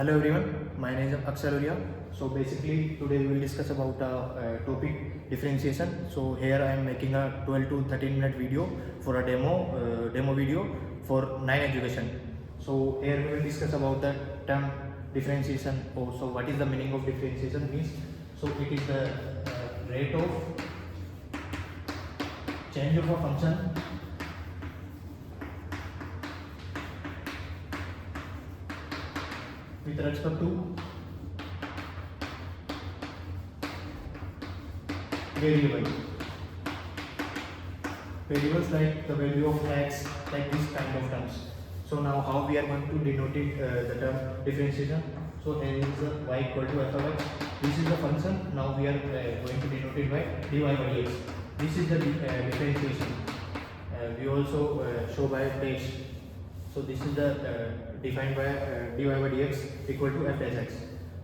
Hello everyone, my name is Aksar Uria. So basically today we will discuss about topic differentiation. So here I am making a 12 to 13 minute video for a demo video for 9 education. So here we will discuss about the term differentiation. So what is the meaning of differentiation means? So it is the rate of change of a function with respect to variables like the value of x, like this kind of terms. So now how we are going to denote it, the term differentiation. So here is y equal to f of x. This is the function. Now we are going to denote it by dy by dx. This is the differentiation. We also show by dash. So this is the defined by dy by dx equal to f dash x.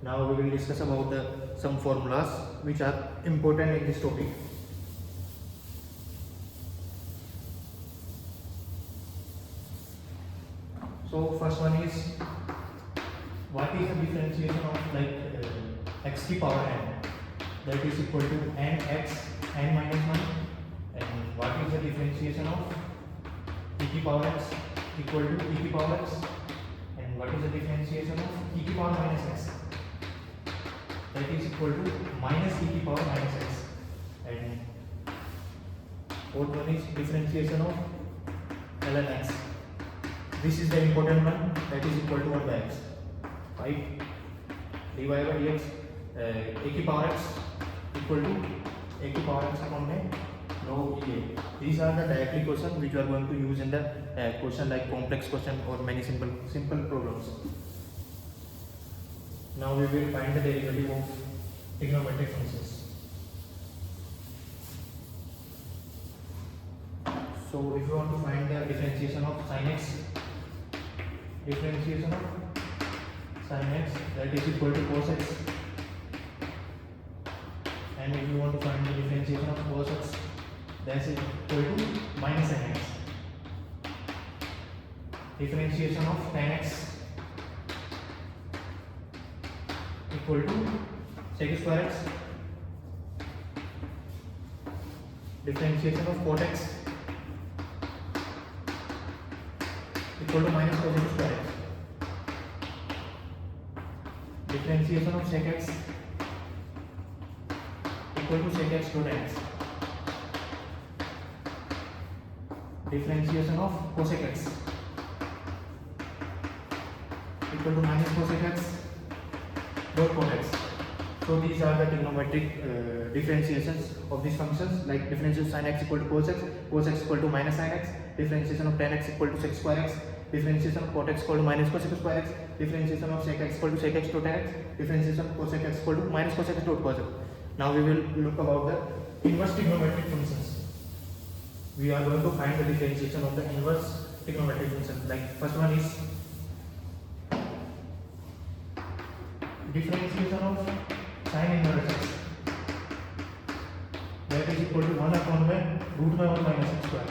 Now we will discuss about some formulas which are important in this topic. So first one is, what is the differentiation of x to power n, that is equal to nx n minus 1, and what is the differentiation of e to power x equal to e to power x, and what is the differentiation of e to power minus x, that is equal to minus e to power minus x, and fourth one is differentiation of ln x. This is the important one, that is equal to 1 by x, right? dy by dx a to power x equal to a to power x upon log e. These are the directly questions which you are going to use in the question like complex question or many simple problems. Now we will find the derivative of trigonometric functions. So if you want to find the differentiation of sin x, that is equal to cos x, and if you want to find the differentiation of cos x, that is equal to minus sin x. Differentiation of tan x equal to sec square x. Differentiation of cot x equal to minus cos x square x. Differentiation of sec x equal to sec x dot x. Differentiation of cosec x equal to minus cosec x dot cot x. So these are the trigonometric differentiations of these functions, like differentiation of sin x equal to cos x equal to minus sin x, differentiation of tan x equal to sec square x, differentiation of cot x equal to minus cos x square x, differentiation of sec x equal to sec x dot x, differentiation of cosec x equal to minus cos x dot cos x. Now we will look about the inverse trigonometric functions. We are going to find the differentiation of the inverse trigonometric functions. Like first one is differentiation of sin inverse x, that is equal to 1 upon root by 1 minus x square,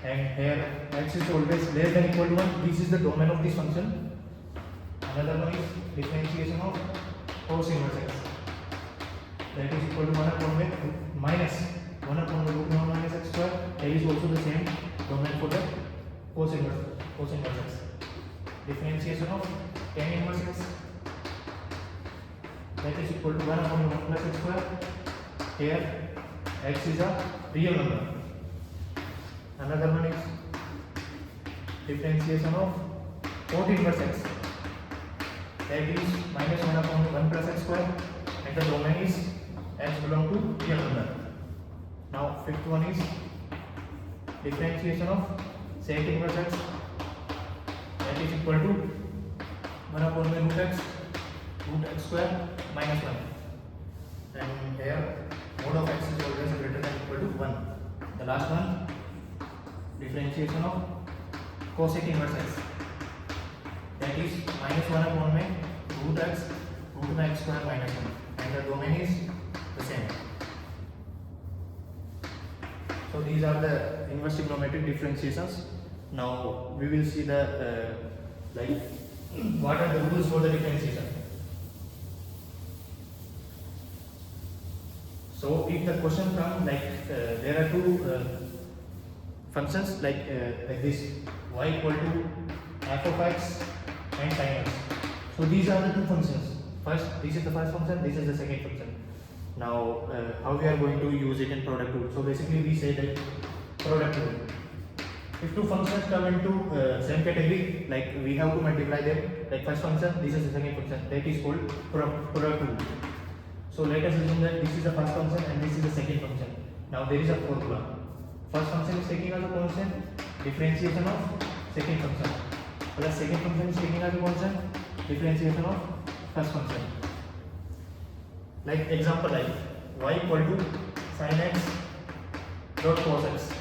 and here x is always less than equal to 1. This is the domain of this function. Another one is differentiation of cos inverse x, that is equal to 1 upon minus 1 upon root by 1 minus x square. There is also the same domain for the cos inverse x. Differentiation of tan inverse x, that is equal to 1 upon 1 plus x square. Here x is a real number. Another one is differentiation of cot inverse x, that is minus 1 upon 1 plus x square, and the domain is x belong to real number. Now fifth one is differentiation of sec inverse x, that is equal to 1 upon root x square minus 1, and here mod of x is always greater than equal to 1. The last one, differentiation of cosec inverse x, that is minus 1 upon root x square minus 1, and the domain is the same. So these are the inverse trigonometric differentiations. Now we will see the like what are the rules for the differentiation? So if the question comes like there are two functions like this, y equal to f of x and sin x. So these are the two functions. First, this is the first function, this is the second function. Now how we are going to use it in product rule? So basically we say that product rule. If two functions come into same category, like we have to multiply them. Like first function, this is the second function. That is called product rule. So let us assume that this is the first function and this is the second function. Now there is a formula. First function is taking as a constant differentiation of second function, plus second function is taking as a constant differentiation of first function. Like example, like y equal to sin x dot cos x.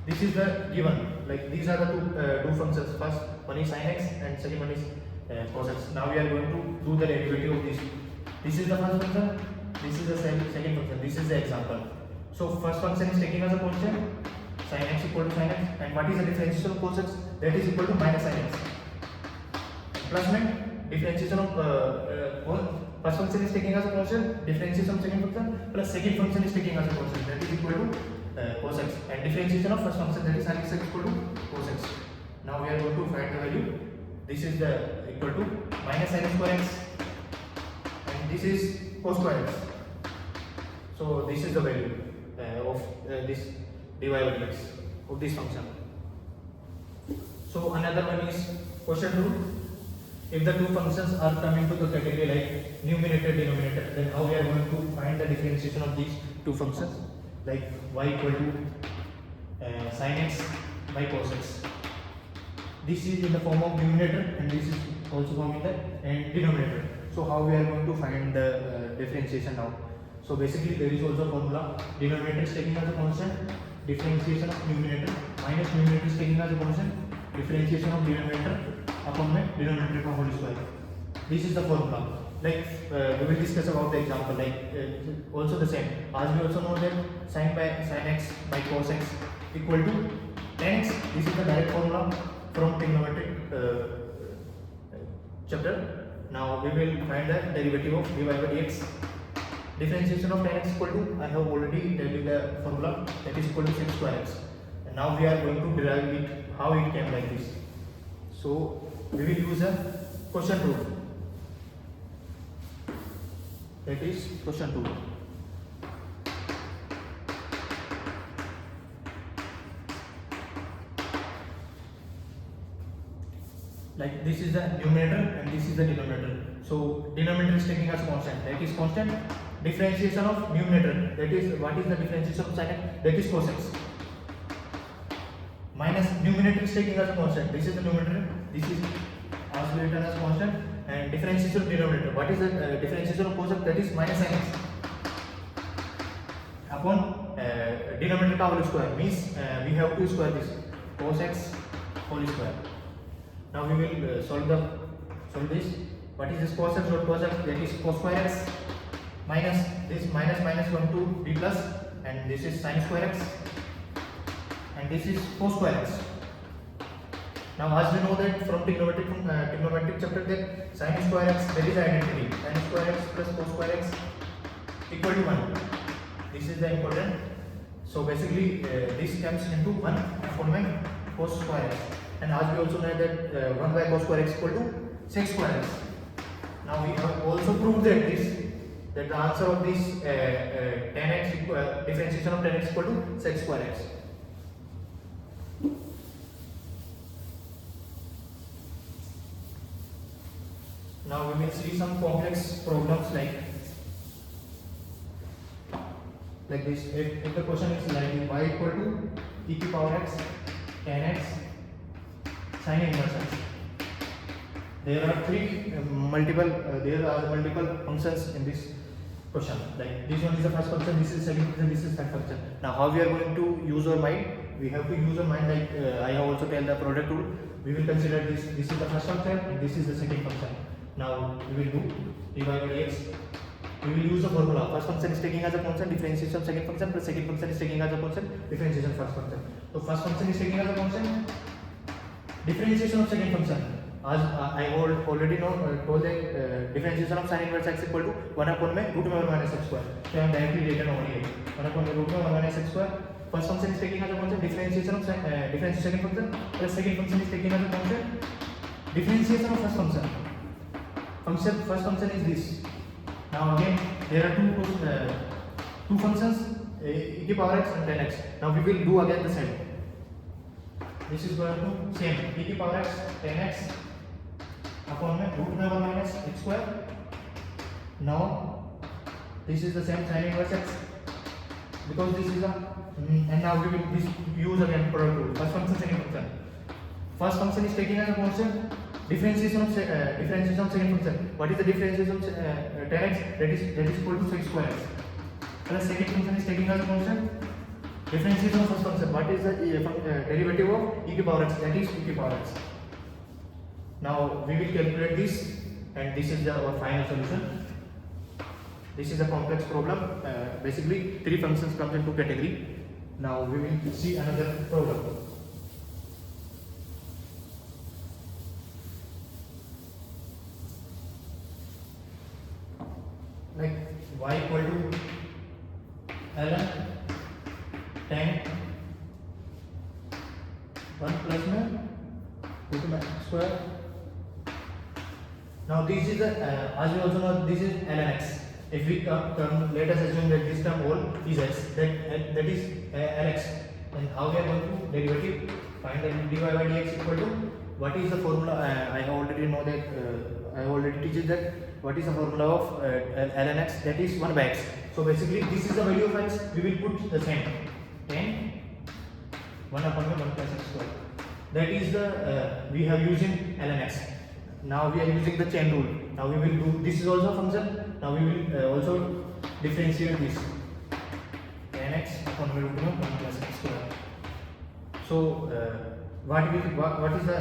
This is the given. Like these are the two functions. First one is sin x and second one is cos x. Now we are going to do the derivative of this. This is the first function. This is the second function. This is the example. So first function is taking as a constant sin x equal to sin x, and what is the differentiation of cos x? That is equal to minus sin x. Plus में differentiation of first function is taking as a constant, differentiation of second function plus second function is taking as a constant, that is equal to cos x, and differentiation of first function, that is sin x equal to cos x. Now we are going to find the value. This is the equal to minus sin square x, and this is cos square x. So this is the value of this dy by dx of this function. So another one is quotient rule. If the two functions are coming to the category like numerator denominator, then how we are going to find the differentiation of these two functions? Like y equal to sin x by cos x. This is in the form of numerator and this is also form in the denominator. So how we are going to find the differentiation now? So basically there is also a formula. Denominator is taking as a constant, differentiation of numerator minus numerator is taking as a constant, differentiation of denominator upon the denominator का whole square. This is the formula. Like we will discuss about the example. Like also the same. As we also know that sin x by cos x equal to tan x. This is the direct formula from trigonometric chapter. Now we will find the derivative of dy by dx. Differentiation of tan x equal to, I have already tell you the formula, that is equal to sin square x. And now we are going to derive it, how it came like this. So we will use a quotient rule. That is quotient rule. Like this is the numerator and this is the denominator. So denominator is taking as a constant. That is constant. Differentiation of numerator. That is, what is the differentiation of sin x? That is cos x. Minus numerator is taking as a constant. This is the numerator. This is also written as constant. And differentiation of denominator. What is the differentiation of cos x? That is minus sin x upon denominator का whole square. Means we have to square this cos x whole square. Now we will solve this. What is this cos x dot cos x? That is cos square x minus this minus going to b plus, and this is sin square x, and this is cos square x. Now as we know that from trigonometric chapter that sin square x, that is identity. Sin square x plus cos square x equal to 1. This is the important. So basically this comes into 1 upon cos square x. And as we also know that 1 by cos square x equal to sec square x. Now we have also proved that the answer of this tan x differentiation of tan x equal to sec square x. Now we will see some complex problems like this. If the question is like y equal to e to power x tan x sin inverse x. There are multiple functions in this question. Like this one is the first function, this is second function, this is third function. Now how we are going to use our mind? We have to use our mind like I have also tell the product rule. We will consider this is the first function and this is the second function. Now we will do dy by dx. We will use the formula. First function is taking as a constant, differentiation of second function plus second function is taking as a constant, differentiation of first function. So first function is taking as a constant, differentiation of second function. as I already know told that differentiation of sin inverse x equal to 1 upon में root में 1 minus x square. So I am directly written over here 1 upon में root में 1 minus x square. First function is taking as a constant differentiation of second function plus second function is taking as a constant differentiation of first function. First function is this. Now again there are two functions e to power x and 10x. Now we will do again the same. This is going to same e to power x 10x upon में root में 1 minus x square. Now this is the same sin inverse x because this is a and now we will use again product rule. First function, second function. First function is taking as a constant differentiation of second function. What is the differentiation of 10x? That is equal to x square x. Plus second function is taking as a constant differentiation of first function. What is the derivative of e to power x? That is e to power x. Now we will calculate this, and this is our final solution. This is a complex problem. Basically, 3 functions comes into category. Now we will see another problem. Like y equal to ln tan 1 plus में root में x square. Now this is as you also know, this is ln x. If we let us assume that this term whole is x, that is lx, and how we are going to derivative find that dy by dx equal to what is the formula? I already know that I already teach that what is the formula of ln x, that is 1 by x. So basically this is the value of x, we will put the same 10 1 upon 1 plus x square. That is the we have using ln x. Now we are using the chain rule. Now we will do this is also a function. Now we will also differentiate this 10x upon root of 1 plus x square. So what is the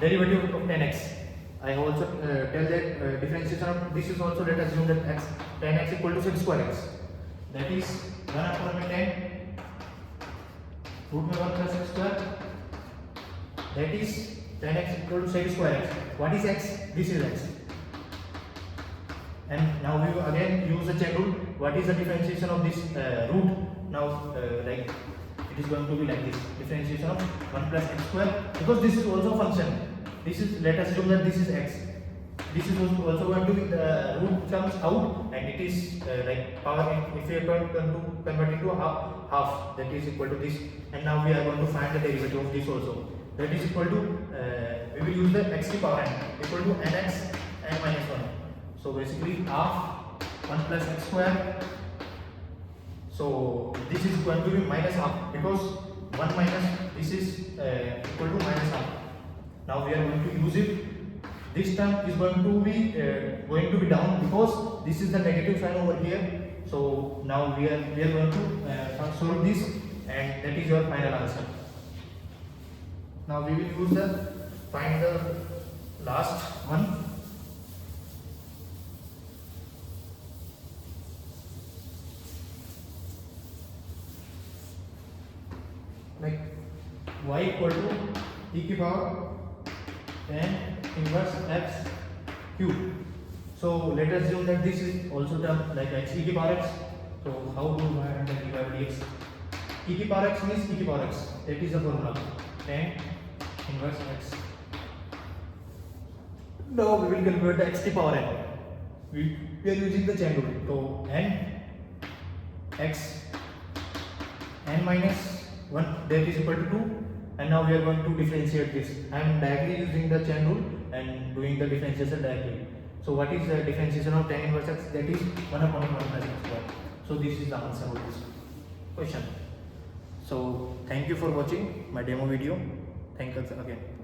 derivative of 10x? I also tell that differentiation of this is also, let us assume that x 10x equal to x square x. That is 1 upon 10 root of 1 plus x square. That is 10x equal to x square x. What is x? This is x. And now we will again use the chain rule. What is the differentiation of this root? Now like it is going to be like this, differentiation of 1 plus x square, because this is also a function. This is, let us assume that this is x. This is also going to be the root comes out, and it is like power, if we are going to convert into half, that is equal to this. And now we are going to find the derivative of this also. That is equal to we will use the x to power n equal to nx n minus 1. So basically half 1 plus x square. So this is going to be minus half because 1 minus this is equal to minus half. Now we are going to use it. This term is going to be down because this is the negative sign over here. So now we are going to solve this, and that is your final answer. Now we will use find the last one. Like y equal to e to power tan inverse x cube. So let us assume that this is also term like x e to power x. So how do I handle dy by dx? E to power x means e to power x. That is the formula. Tan inverse x. Now we will calculate the x to power n. We are using the chain rule. So n x n minus 1, that is equal to 2, and now we are going to differentiate this. I am directly using the chain rule and doing the differentiation directly. So what is the differentiation of tan inverse x? That is 1 upon 1 plus x square. So this is the answer of this question. So thank you for watching my demo video. Thank you again.